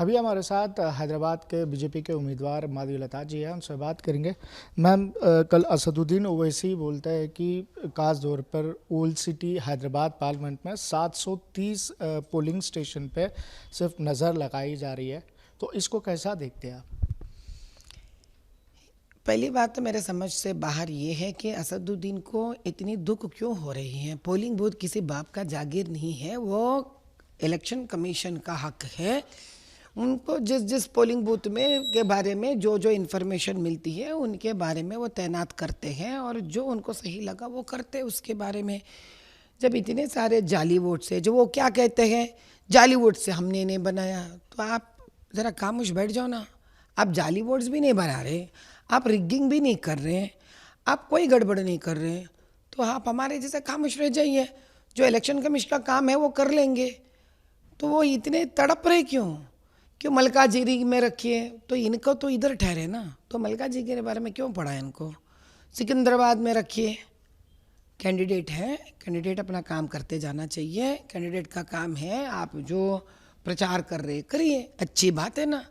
अभी हमारे साथ हैदराबाद के बीजेपी के उम्मीदवार माधवीलता जी हैं, उनसे बात करेंगे। मैम, कल असदुद्दीन ओवैसी बोलते हैं कि खास तौर पर ओल्ड सिटी हैदराबाद पार्लियामेंट में 730 पोलिंग स्टेशन पे सिर्फ नज़र लगाई जा रही है, तो इसको कैसा देखते हैं आप? पहली बात तो मेरे समझ से बाहर ये है कि असदुद्दीन को इतनी दुख क्यों हो रही है। पोलिंग बूथ किसी बाप का जागीर नहीं है, वो इलेक्शन कमीशन का हक है। उनको जिस जिस पोलिंग बूथ में के बारे में जो जो इन्फॉर्मेशन मिलती है उनके बारे में वो तैनात करते हैं और जो उनको सही लगा वो करते हैं उसके बारे में। जब इतने सारे जाली वोट से, जो वो क्या कहते हैं, जाली वोट से हमने नहीं बनाया, तो आप ज़रा खामोश बैठ जाओ ना। आप जाली वोट्स भी नहीं बना रहे, आप रिगिंग भी नहीं कर रहे हैं, आप कोई गड़बड़ नहीं कर रहे हैं, तो आप हमारे जैसे खामोश रह जाइए। जो इलेक्शन कमीशन का काम है वो कर लेंगे। तो वो इतने तड़प रहे क्यों मल्काजीगिरी में रखिए, तो इनको तो इधर ठहरे ना। तो मल्काजीगिरी के बारे में क्यों पढ़ा है इनको? सिकंदराबाद में रखिए। कैंडिडेट है, कैंडिडेट अपना काम करते जाना चाहिए। कैंडिडेट का काम है, आप जो प्रचार कर रहे करिए, अच्छी बात है ना।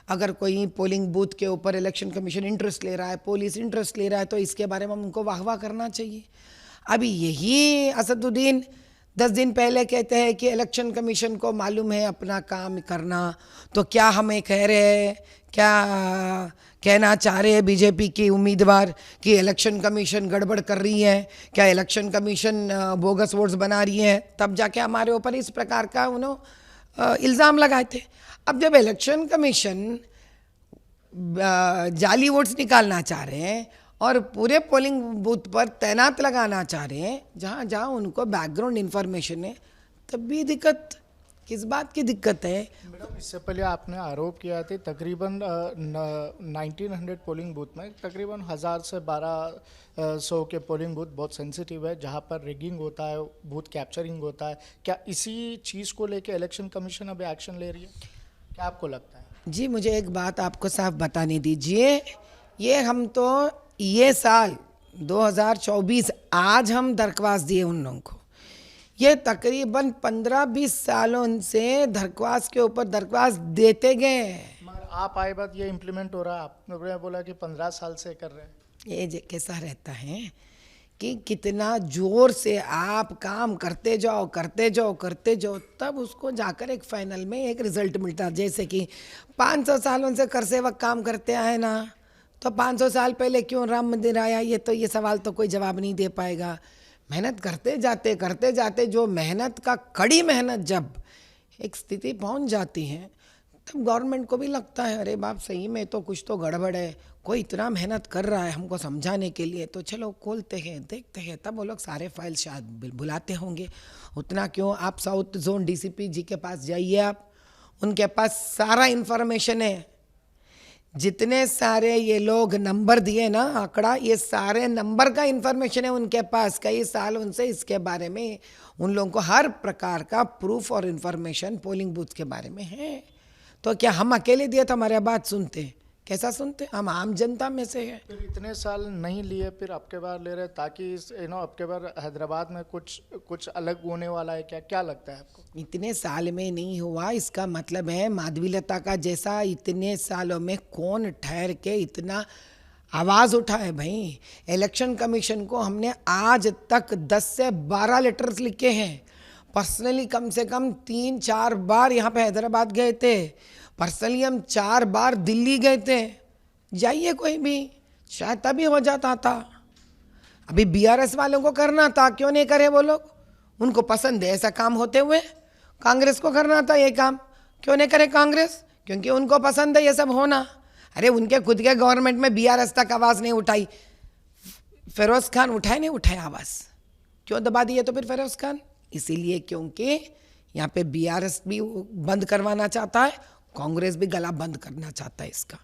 अगर कोई पोलिंग बूथ के ऊपर इलेक्शन कमीशन इंटरेस्ट ले रहा है, पुलिस इंटरेस्ट ले रहा है, तो इसके बारे में उनको वाहवाह करना चाहिए। अभी यही असदुद्दीन 10 दिन पहले कहते हैं कि इलेक्शन कमीशन को मालूम है अपना काम करना, तो क्या हमें कह रहे हैं, क्या कहना चाह रहे हैं बीजेपी की उम्मीदवार कि इलेक्शन कमीशन गड़बड़ कर रही है, क्या इलेक्शन कमीशन बोगस वोट्स बना रही है? तब जाके हमारे ऊपर इस प्रकार का उन्होंने इल्ज़ाम लगाए थे। अब जब इलेक्शन कमीशन जाली वोट्स निकालना चाह रहे हैं और पूरे पोलिंग बूथ पर तैनात लगाना चाह रहे हैं जहाँ जहाँ उनको बैकग्राउंड इन्फॉर्मेशन है, तब भी दिक्कत। किस बात की दिक्कत है? मैडम, इससे पहले आपने आरोप किया था तकरीबन 1900 पोलिंग बूथ में तकरीबन 1000 से 1200 के पोलिंग बूथ बहुत सेंसिटिव है, जहां पर रिगिंग होता है, बूथ कैप्चरिंग होता है। क्या इसी चीज़ को लेकर इलेक्शन कमीशन अभी एक्शन ले रही है? क्या आपको लगता है? जी, मुझे एक बात आपको साफ बताने दीजिए। ये साल 2024 आज हम दरख्वास्त दिए उन लोगों को। ये तकरीबन 15-20 सालों से दरख्वास्त के ऊपर दरख्वास्त देते गए। मगर आप आए बाद ये इम्प्लीमेंट हो रहा है, आपने बोला कि 15 साल से कर रहे हैं। ये कैसा रहता है कि कितना जोर से आप काम करते जाओ करते जाओ करते जाओ, तब उसको जाकर एक फाइनल में एक रिजल्ट मिलता है। जैसे कि 500 सालों से कर सेवक काम करते आए ना, तो 500 साल पहले क्यों राम मंदिर आया, ये सवाल तो कोई जवाब नहीं दे पाएगा। मेहनत करते जाते जो मेहनत का कड़ी मेहनत जब एक स्थिति पहुंच जाती है, तब गवर्नमेंट को भी लगता है अरे बाप, सही में तो कुछ तो गड़बड़ है। कोई इतना मेहनत कर रहा है हमको समझाने के लिए, तो चलो खोलते हैं देखते हैं। तब वो लोग सारे फाइल शायद बुलाते होंगे। उतना क्यों, आप साउथ जोन डीसीपी जी के पास जाइए, आप उनके पास सारा इन्फॉर्मेशन है। जितने सारे ये लोग नंबर दिए ना, आंकड़ा, ये सारे नंबर का इन्फॉर्मेशन है उनके पास। कई साल उनसे इसके बारे में उन लोगों को हर प्रकार का प्रूफ और इन्फॉर्मेशन पोलिंग बूथ के बारे में है। तो क्या हम अकेले दिए तो हमारे बात सुनते? कैसा सुनते? हम आम जनता में से हैं। फिर इतने साल नहीं लिए, फिर अब के बार ले रहे, ताकि अब के बार हैदराबाद में कुछ अलग होने वाला है। क्या क्या लगता है आपको? इतने साल में नहीं हुआ, इसका मतलब है माधवीलता का जैसा इतने सालों में कौन ठहर के इतना आवाज़ उठा है भाई। इलेक्शन कमीशन को हमने आज तक 10 से 12 लेटर्स लिखे हैं। पर्सनली कम से कम 3-4 बार यहाँ पे हैदराबाद गए थे। पर्सनली हम 4 बार दिल्ली गए थे। जाइए कोई भी, शायद तभी हो जाता था। अभी बीआरएस वालों को करना था, क्यों नहीं करे वो लोग? उनको पसंद है ऐसा काम होते हुए। कांग्रेस को करना था ये काम, क्यों नहीं करे कांग्रेस? क्योंकि उनको पसंद है ये सब होना। अरे उनके खुद के गवर्नमेंट में बीआरएस तक आवाज़ नहीं उठाई। फिरोज खान उठाए नहीं उठाए आवाज़? क्यों दबा दिए तो फिर फिरोज खान? इसीलिए क्योंकि यहाँ पे बीआरएस भी बंद करवाना चाहता है, कांग्रेस भी गला बंद करना चाहता है इसका।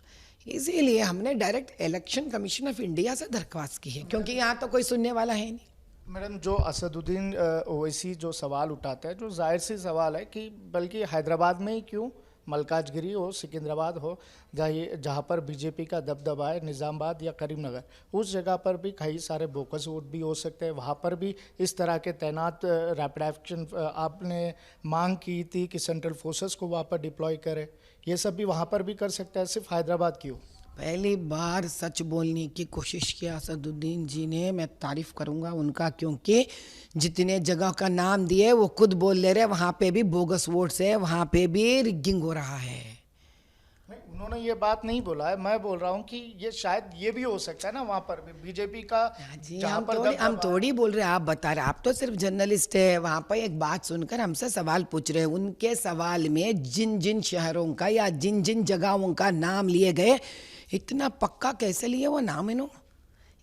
इसीलिए हमने direct election commission of India से दरख्वास्त की है, क्योंकि यहाँ तो कोई सुनने वाला है नहीं। मैडम, जो असदुद्दीन ओवैसी जो सवाल उठाता है, जो जाहिर सी सवाल है कि बल्कि हैदराबाद में ही क्यों, मलकाजगिरी हो, सिकंदराबाद हो, जहाँ पर बीजेपी का दबदबा है, निज़ामाबाद या करीमनगर, उस जगह पर भी कई सारे बोकस वोट भी हो सकते हैं। वहाँ पर भी इस तरह के तैनात रैपिड एक्शन आपने मांग की थी कि सेंट्रल फोर्सेस को वहाँ पर डिप्लॉय करे, ये सब भी वहाँ पर भी कर सकते हैं, सिर्फ हैदराबाद क्यों? पहली बार सच बोलने की कोशिश किया असदुद्दीन जी ने, मैं तारीफ करूंगा उनका, क्योंकि जितने जगह का नाम दिए वो खुद बोल ले रहे वहाँ पे भी बोगस वोट्स है, वहाँ पे भी रिगिंग हो रहा है। नहीं, उन्होंने ये बात नहीं बोला है, मैं बोल रहा हूँ कि ये शायद ये भी हो सकता है ना, वहाँ पर भी बीजेपी का जी, जहाँ हम पर थोड़ी हम दबदबा थोड़ी बोल रहे हैं, आप बता रहे, आप तो सिर्फ जर्नलिस्ट है। वहाँ पर एक बात सुनकर हमसे सवाल पूछ रहे हैं, उनके सवाल में जिन जिन शहरों का या जिन जिन जगहों का नाम लिए गए, इतना पक्का कैसे लिए वो नाम इन्हों?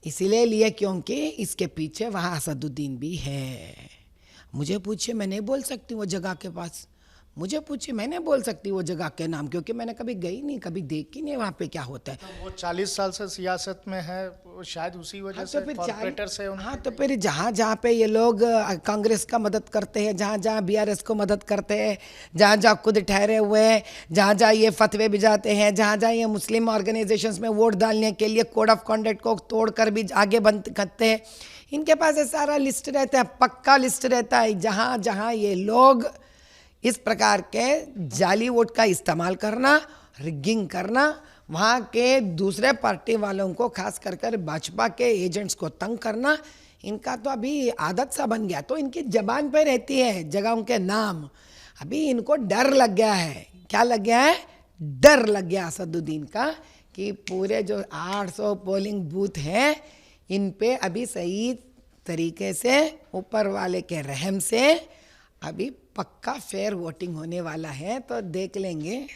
इसीलिए लिए क्योंकि इसके पीछे वहाँ असदुद्दीन भी है। मुझे पूछिए, मैं नहीं बोल सकती वो जगह के पास, मुझे पूछिए, मैं नहीं बोल सकती वो जगह के नाम, क्योंकि मैंने कभी गई नहीं, कभी देखी नहीं वहाँ पे क्या होता है। तो वो 40 साल से सियासत में है, वो शायद उसी वजह हाँ, से तो फिर कॉर्पोरेटर से हाँ, तो फिर जहाँ जहाँ पे ये लोग कांग्रेस का मदद करते हैं, जहाँ जहाँ बीआरएस को मदद करते हैं, जहाँ जहाँ खुद ठहरे हुए हैं, जहाँ जहाँ ये फतवे भी जाते हैं, जहाँ जहाँ ये मुस्लिम ऑर्गेनाइजेशंस में वोट डालने के लिए कोड ऑफ कॉन्डक्ट को तोड़कर भी आगे बंद करते हैं, इनके पास ये सारा लिस्ट रहता है, पक्का लिस्ट रहता है। जहाँ जहाँ ये लोग इस प्रकार के जाली वोट का इस्तेमाल करना, रिगिंग करना, वहाँ के दूसरे पार्टी वालों को, खास कर कर भाजपा के एजेंट्स को तंग करना, इनका तो अभी आदत सा बन गया। तो इनकी जबान पे रहती है जगहों के नाम। अभी इनको डर लग गया है। क्या लग गया है? डर लग गया असदुद्दीन का कि पूरे जो 800 पोलिंग बूथ हैं, इन पे अभी सही तरीके से ऊपर वाले के रहम से अभी पक्का फेयर वोटिंग होने वाला है। तो देख लेंगे,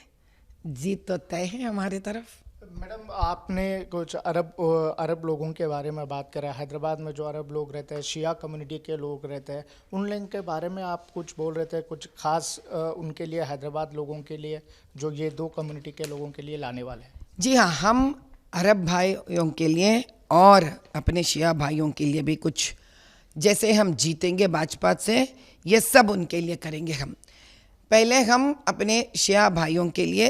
जीत तो तय है हमारी तरफ। मैडम, आपने कुछ अरब लोगों के बारे में बात करा, हैदराबाद में जो अरब लोग रहते हैं, शिया कम्युनिटी के लोग रहते हैं, उन लोगों के बारे में आप कुछ बोल रहे थे, कुछ खास उनके लिए, हैदराबाद लोगों के लिए, जो ये दो कम्युनिटी के लोगों के लिए लाने वाले हैं? जी हाँ, हम अरब भाइयों के लिए और अपने शिया भाइयों के लिए भी कुछ, जैसे हम जीतेंगे भाजपा से, ये सब उनके लिए करेंगे हम। पहले हम अपने शिया भाइयों के लिए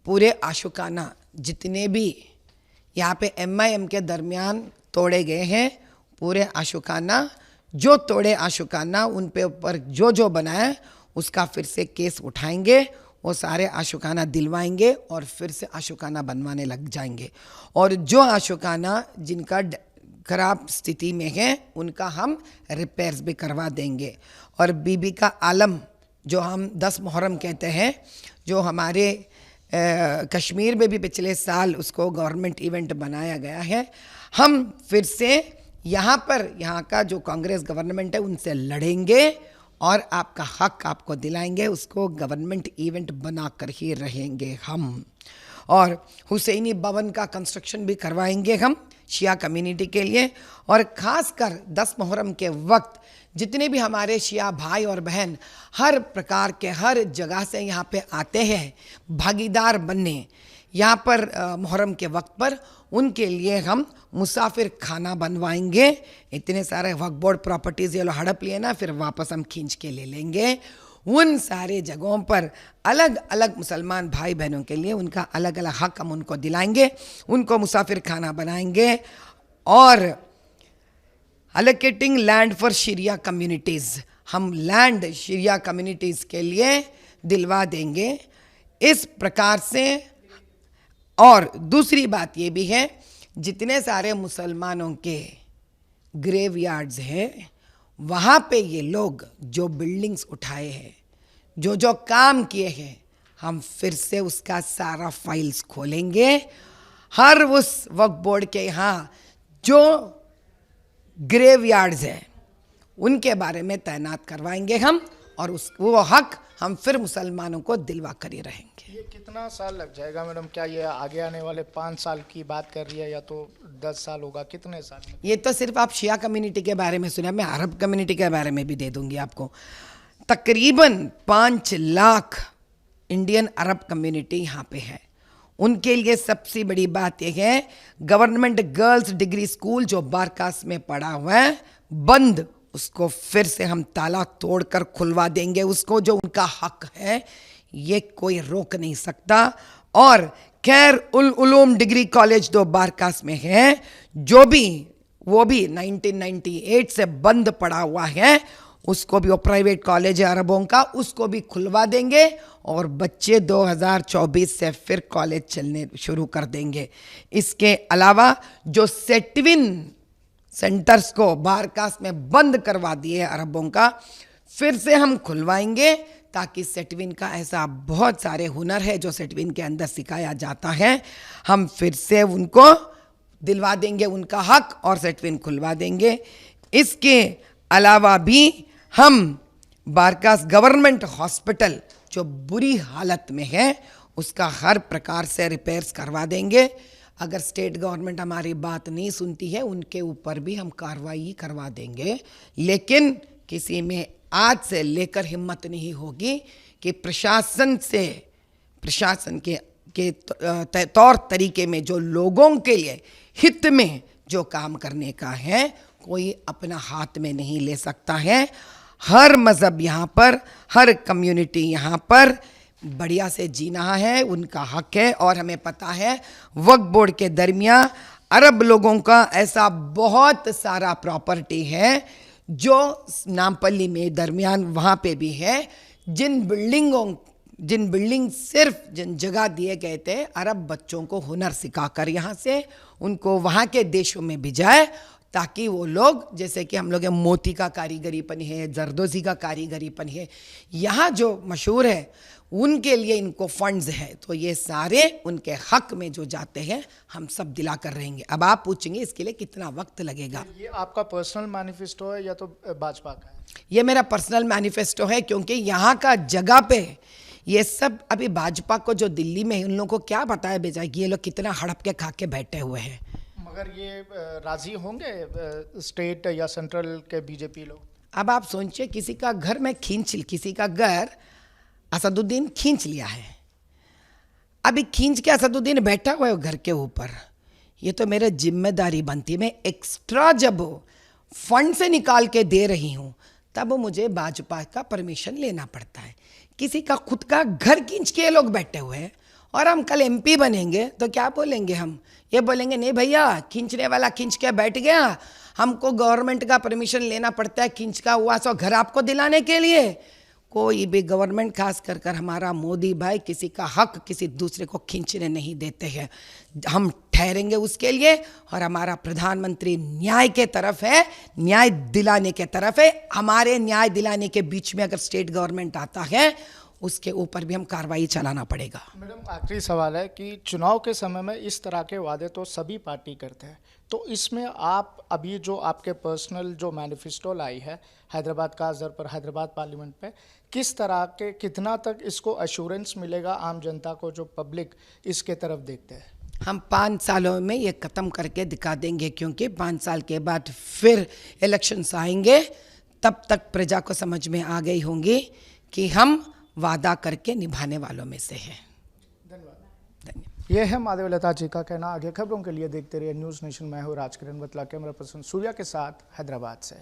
पूरे आशुकाना जितने भी यहाँ पे MIM के दरमियान तोड़े गए हैं, पूरे आशुकाना जो तोड़े आशुकाना, उन पे ऊपर जो जो बनाए उसका फिर से केस उठाएंगे, वो सारे आशुकाना दिलवाएंगे और फिर से आशुकाना बनवाने लग जाएंगे। और जो आशुकाना जिनका खराब स्थिति में है, उनका हम रिपेयर्स भी करवा देंगे। और बीबी का आलम, जो हम 10 मुहर्रम कहते हैं, जो हमारे कश्मीर में भी पिछले साल उसको गवर्नमेंट इवेंट बनाया गया है, हम फिर से यहाँ पर, यहाँ का जो कांग्रेस गवर्नमेंट है उनसे लड़ेंगे और आपका हक आपको दिलाएंगे, उसको गवर्नमेंट इवेंट बना कर ही रहेंगे हम। और हुसैनी भवन का कंस्ट्रक्शन भी करवाएंगे हम शिया कम्युनिटी के लिए। और ख़ासकर 10 मुहर्रम के वक्त जितने भी हमारे शिया भाई और बहन हर प्रकार के, हर जगह से यहाँ पे आते हैं भागीदार बनने यहाँ पर मुहर्रम के वक्त पर, उनके लिए हम मुसाफिर खाना बनवाएंगे। इतने सारे वक्फ बोर्ड प्रॉपर्टीज़ ये लोग हड़प लिए ना, फिर वापस हम खींच के ले लेंगे। उन सारे जगहों पर अलग अलग मुसलमान भाई बहनों के लिए उनका अलग अलग हक हम उनको दिलाएंगे, उनको मुसाफिर खाना बनाएंगे। और अलोकेटिंग लैंड फॉर शरिया कम्युनिटीज़, हम लैंड शरिया कम्युनिटीज़ के लिए दिलवा देंगे इस प्रकार से। और दूसरी बात ये भी है, जितने सारे मुसलमानों के ग्रेव यार्ड्स हैं, वहाँ पे ये लोग जो बिल्डिंग्स उठाए हैं, जो जो काम किए हैं, हम फिर से उसका सारा फाइल्स खोलेंगे। हर उस वक्फ बोर्ड के यहाँ जो ग्रेव यार्ड्स हैं उनके बारे में तैनात करवाएंगे हम, और वो हक हम फिर मुसलमानों को दिलवा कर ही रहेंगे। ये कितना साल लग जाएगा मैडम? क्या ये आगे आने वाले 5 साल की बात कर रही है या तो 10 साल होगा? कितने साल में? ये तो सिर्फ आप शिया कम्युनिटी के बारे में सुना, मैं अरब कम्युनिटी के बारे में भी दे दूंगी आपको। तकरीबन 5 लाख इंडियन अरब कम्युनिटी यहाँ पे है। उनके लिए सबसे बड़ी बात यह है, गवर्नमेंट गर्ल्स डिग्री स्कूल जो बारकास में पड़ा हुआ है बंद, उसको फिर से हम ताला तोड़कर खुलवा देंगे उसको, जो उनका हक है। ये कोई रोक नहीं सकता। और खैर उल उलूम डिग्री कॉलेज 2 बारकास में है, जो भी वो भी 1998 से बंद पड़ा हुआ है, उसको भी, वो प्राइवेट कॉलेज है अरबों का, उसको भी खुलवा देंगे और बच्चे 2024 से फिर कॉलेज चलने शुरू कर देंगे। इसके अलावा जो सेटविन सेंटर्स को बारकास में बंद करवा दिए अरबों का, फिर से हम खुलवाएंगे, ताकि सेटविन का ऐसा बहुत सारे हुनर है जो सेटविन के अंदर सिखाया जाता है, हम फिर से उनको दिलवा देंगे उनका हक और सेटविन खुलवा देंगे। इसके अलावा भी हम बारकास गवर्नमेंट हॉस्पिटल जो बुरी हालत में है, उसका हर प्रकार से रिपेयर्स करवा देंगे। अगर स्टेट गवर्नमेंट हमारी बात नहीं सुनती है, उनके ऊपर भी हम कार्रवाई करवा देंगे। लेकिन किसी में आज से लेकर हिम्मत नहीं होगी कि प्रशासन के तौर तरीके में जो लोगों के लिए हित में जो काम करने का है, कोई अपना हाथ में नहीं ले सकता है। हर मज़हब यहाँ पर, हर कम्युनिटी यहाँ पर बढ़िया से जीना है, उनका हक है। और हमें पता है वक्फ बोर्ड के दरमियान अरब लोगों का ऐसा बहुत सारा प्रॉपर्टी है जो नामपल्ली में दरमियान वहाँ पे भी है, जिन जिन जगह दिए गए थे अरब बच्चों को हुनर सिखाकर यहाँ से उनको वहाँ के देशों में भेजाए, ताकि वो लोग, जैसे कि हम लोग मोती का कारीगरीपन है, जरदोजी का कारीगरीपन है, यहाँ जो मशहूर है, उनके लिए इनको फंड्स है, तो ये सारे उनके हक में जो जाते हैं हम सब दिला कर रहेंगे। अब आप पूछेंगे इसके लिए कितना वक्त लगेगा। ये आपका पर्सनल मैनिफेस्टो है या तो भाजपा का है? ये मेरा पर्सनल मैनिफेस्टो है, क्योंकि यहाँ का जगह पे ये सब अभी भाजपा को जो दिल्ली में है, उन लोगों को क्या बताया भेजा कि ये लोग कितना हड़प के खा के बैठे हुए हैं। मगर ये राजी होंगे स्टेट या सेंट्रल के बीजेपी लोग? अब आप सोचिए, किसी का घर असदुद्दीन खींच लिया है, अभी खींच के असदुद्दीन बैठा हुआ है घर के ऊपर। ये तो मेरे जिम्मेदारी बनती है, मैं एक्स्ट्रा जब फंड से निकाल के दे रही हूँ तब मुझे भाजपा का परमिशन लेना पड़ता है। किसी का खुद का घर खींच के लोग बैठे हुए हैं, और हम कल एमपी बनेंगे तो क्या बोलेंगे हम? ये बोलेंगे नहीं भैया, खींचने वाला खींच के बैठ गया, हमको गवर्नमेंट का परमिशन लेना पड़ता है खींच का हुआ सो घर आपको दिलाने के लिए। कोई भी गवर्नमेंट, खास कर हमारा मोदी भाई, किसी का हक किसी दूसरे को खींचने नहीं देते हैं। हम ठहरेंगे उसके लिए, और हमारा प्रधानमंत्री न्याय के तरफ है, न्याय दिलाने के तरफ है। हमारे न्याय दिलाने के बीच में अगर स्टेट गवर्नमेंट आता है, उसके ऊपर भी हम कार्रवाई चलाना पड़ेगा। मैडम, आखिरी सवाल है कि चुनाव के समय में इस तरह के वादे तो सभी पार्टी करते हैं, तो इसमें आप अभी जो आपके पर्सनल जो मैनिफेस्टो लाई है हैदराबाद का असर पर हैदराबाद पार्लियामेंट पे, किस तरह के, कितना तक इसको एश्योरेंस मिलेगा आम जनता को जो पब्लिक इसके तरफ देखते हैं? हम 5 सालों में ये ख़त्म करके दिखा देंगे, क्योंकि 5 साल के बाद फिर इलेक्शंस आएंगे, तब तक प्रजा को समझ में आ गई होंगी कि हम वादा करके निभाने वालों में से हैं। धन्यवाद। यह है माधवलता जी का कहना। आगे खबरों के लिए देखते रहिए न्यूज़ नेशन। मैं हूँ राजकिरण बतला, कैमरा पर्सन सूर्या के साथ हैदराबाद से।